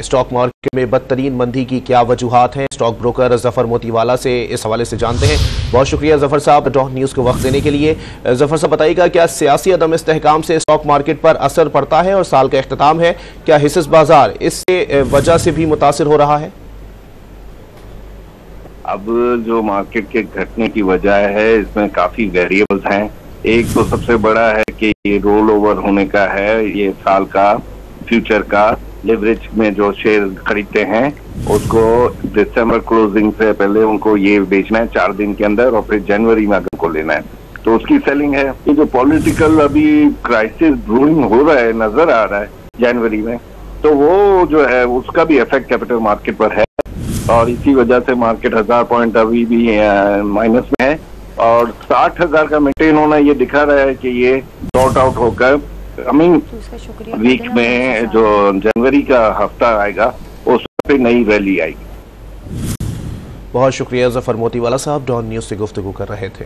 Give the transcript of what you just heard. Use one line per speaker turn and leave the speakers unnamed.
Stock market में बदतरीन मंदी की क्या वजूहात हैं, स्टॉक ब्रोकर जफर मोतीवाला से इस हवाले से जानते हैं। बहुत शुक्रिया जफर साहब डॉट न्यूज़ को वक्त देने के लिए। जफर साहब बताइएगा, क्या सियासी अदम इस्तेहकाम से स्टॉक मार्केट पर असर पड़ता है और साल का इख्तिताम है, क्या हिस्सेदार बाजार इससे वजह से भी मुतासिर हो रहा है?
अब जो मार्केट के घटने की वजह है इसमें काफी वेरिएबल्स हैं। एक तो सबसे बड़ा है कि ये रोल ओवर होने का है, ये साल का फ्यूचर का लिवरेज में जो शेयर खरीदते हैं उसको दिसंबर क्लोजिंग से पहले उनको ये बेचना है 4 दिन के अंदर और फिर जनवरी में अगर को लेना है तो उसकी सेलिंग है। ये जो पॉलिटिकल अभी क्राइसिस ब्रूइंग हो रहा है, नजर आ रहा है जनवरी में, तो वो जो है उसका भी इफेक्ट कैपिटल मार्केट पर है और इसी वजह से मार्केट 1000 पॉइंट अभी भी माइनस में है और 60,000 का मेंटेन होना ये दिखा रहा है कि ये डॉट आउट होकर कमिंग वीक में जो जनवरी का हफ्ता आएगा उस पे नई रैली आएगी।
बहुत शुक्रिया जफर मोतीवाला साहब डॉन न्यूज़ से गुफ्तगू कर रहे थे।